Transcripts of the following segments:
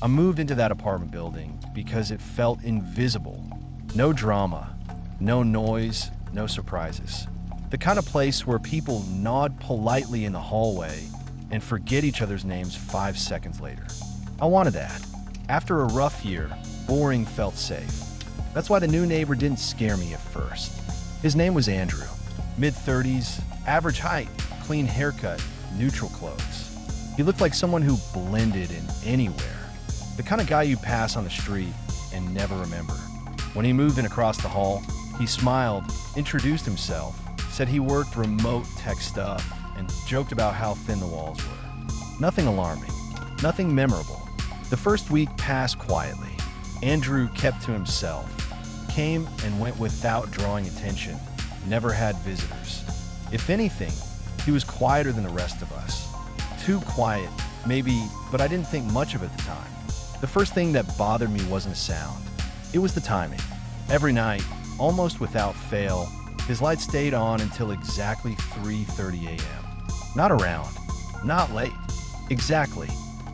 I moved into that apartment building because it felt invisible. No drama, no noise, no surprises. The kind of place where people nod politely in the hallway and forget each other's names 5 seconds later. I wanted that. After a rough year, boring felt safe. That's why the new neighbor didn't scare me at first. His name was Andrew. Mid-30s, average height, clean haircut, neutral clothes. He looked like someone who blended in anywhere. The kind of guy you pass on the street and never remember. When he moved in across the hall, he smiled, introduced himself, said he worked remote tech stuff, and joked about how thin the walls were. Nothing alarming, nothing memorable. The first week passed quietly. Andrew kept to himself, came and went without drawing attention, never had visitors. If anything, he was quieter than the rest of us. Too quiet, maybe, but I didn't think much of it at the time. The first thing that bothered me wasn't a sound. It was the timing. Every night, almost without fail, his light stayed on until exactly 3:30 a.m. Not around, not late. Exactly.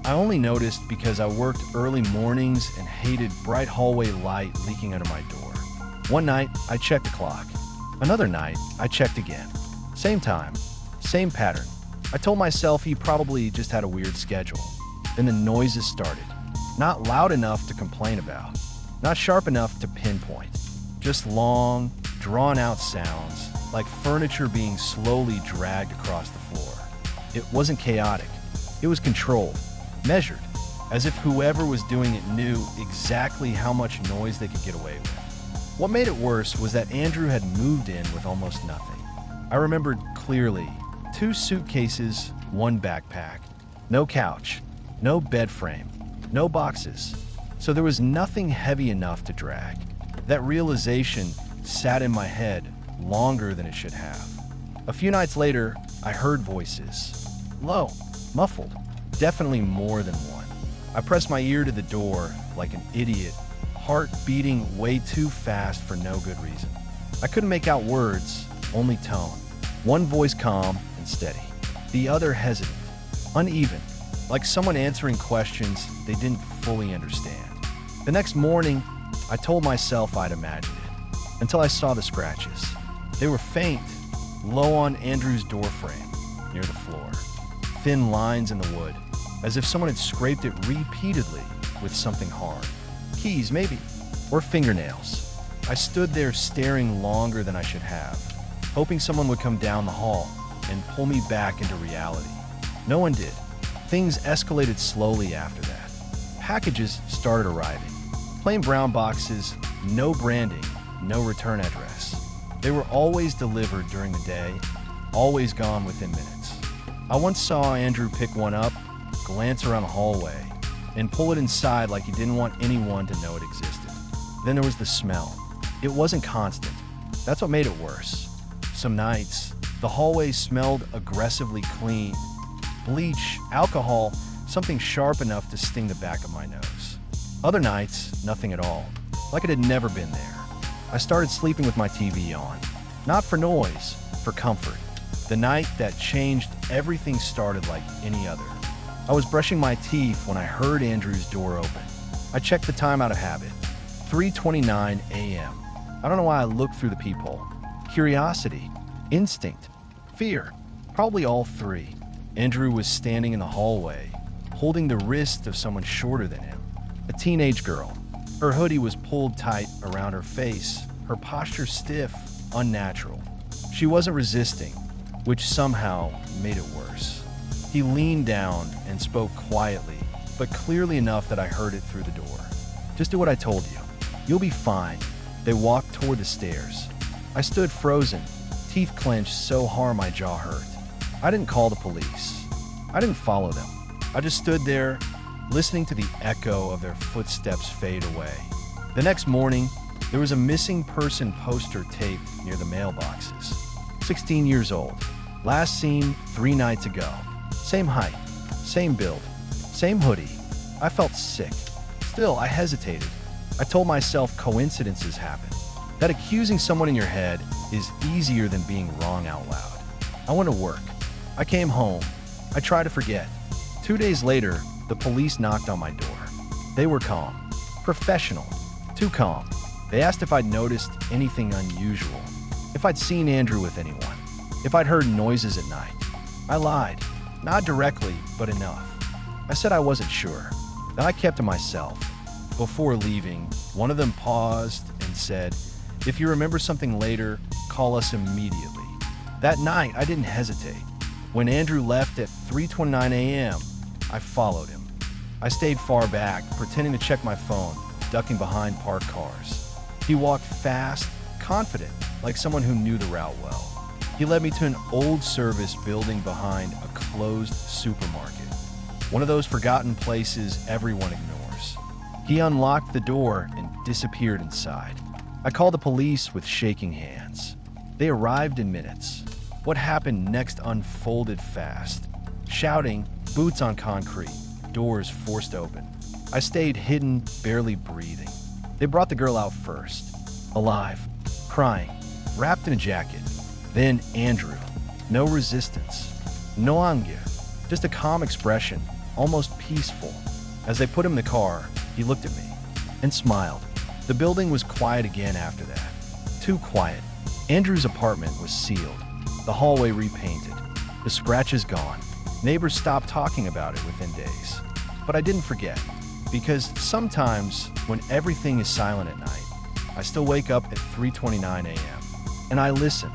I only noticed because I worked early mornings and hated bright hallway light leaking under my door. One night, I checked the clock. Another night, I checked again. Same time, same pattern. I told myself he probably just had a weird schedule. Then the noises started. Not loud enough to complain about. Not sharp enough to pinpoint. Just long, drawn-out sounds, like furniture being slowly dragged across the floor. It wasn't chaotic. It was controlled, measured, as if whoever was doing it knew exactly how much noise they could get away with. What made it worse was that Andrew had moved in with almost nothing. I remembered clearly 2 suitcases, 1 backpack, no couch, no bed frame, no boxes. So there was nothing heavy enough to drag. That realization sat in my head longer than it should have. A few nights later, I heard voices. Low, muffled, definitely more than one. I pressed my ear to the door like an idiot, heart beating way too fast for no good reason. I couldn't make out words, only tone. One voice calm and steady, the other hesitant, uneven, like someone answering questions they didn't fully understand. The next morning, I told myself I'd imagined it, until I saw the scratches. They were faint, low on Andrew's doorframe, near the floor. Thin lines in the wood, as if someone had scraped it repeatedly with something hard. Keys, maybe, or fingernails. I stood there staring longer than I should have, hoping someone would come down the hall and pull me back into reality. No one did. Things escalated slowly after that. Packages started arriving. Plain brown boxes, no branding, no return address. They were always delivered during the day, always gone within minutes. I once saw Andrew pick one up, glance around the hallway, and pull it inside like he didn't want anyone to know it existed. Then there was the smell. It wasn't constant. That's what made it worse. Some nights, the hallway smelled aggressively clean. Bleach, alcohol, something sharp enough to sting the back of my nose. Other nights, nothing at all, like it had never been there. I started sleeping with my TV on. Not for noise, for comfort. The night that changed everything started like any other. I was brushing my teeth when I heard Andrew's door open. I checked the time out of habit. 3:29 a.m. I don't know why I looked through the peephole. Curiosity, instinct, fear, probably all three. Andrew was standing in the hallway, holding the wrist of someone shorter than him. A teenage girl. Her hoodie was pulled tight around her face, her posture stiff, unnatural. She wasn't resisting, which somehow made it worse. He leaned down and spoke quietly, but clearly enough that I heard it through the door. Just do what I told you. You'll be fine. They walked toward the stairs. I stood frozen, teeth clenched so hard my jaw hurt. I didn't call the police. I didn't follow them. I just stood there, listening to the echo of their footsteps fade away. The next morning, there was a missing person poster taped near the mailboxes. 16 years old. Last seen 3 nights ago. Same height, same build, same hoodie. I felt sick. Still, I hesitated. I told myself coincidences happen. That accusing someone in your head is easier than being wrong out loud. I went to work. I came home. I tried to forget. 2 days later, the police knocked on my door. They were calm. Professional. Too calm. They asked if I'd noticed anything unusual, if I'd seen Andrew with anyone, if I'd heard noises at night. I lied. Not directly, but enough. I said I wasn't sure. Then I kept to myself. Before leaving, one of them paused and said, "If you remember something later, call us immediately." That night, I didn't hesitate. When Andrew left at 3:29 a.m., I followed him. I stayed far back, pretending to check my phone, ducking behind parked cars. He walked fast, confident, like someone who knew the route well. He led me to an old service building behind a closed supermarket. One of those forgotten places everyone ignores. He unlocked the door and disappeared inside. I called the police with shaking hands. They arrived in minutes. What happened next unfolded fast. Shouting, boots on concrete, doors forced open. I stayed hidden, barely breathing. They brought the girl out first. Alive, crying, wrapped in a jacket. Then Andrew. No resistance. No anger. Just a calm expression, almost peaceful. As they put him in the car, he looked at me and smiled. The building was quiet again after that. Too quiet. Andrew's apartment was sealed. The hallway repainted. The scratches gone. Neighbors stopped talking about it within days. But I didn't forget. Because sometimes, when everything is silent at night, I still wake up at 3:29 a.m. and I listen.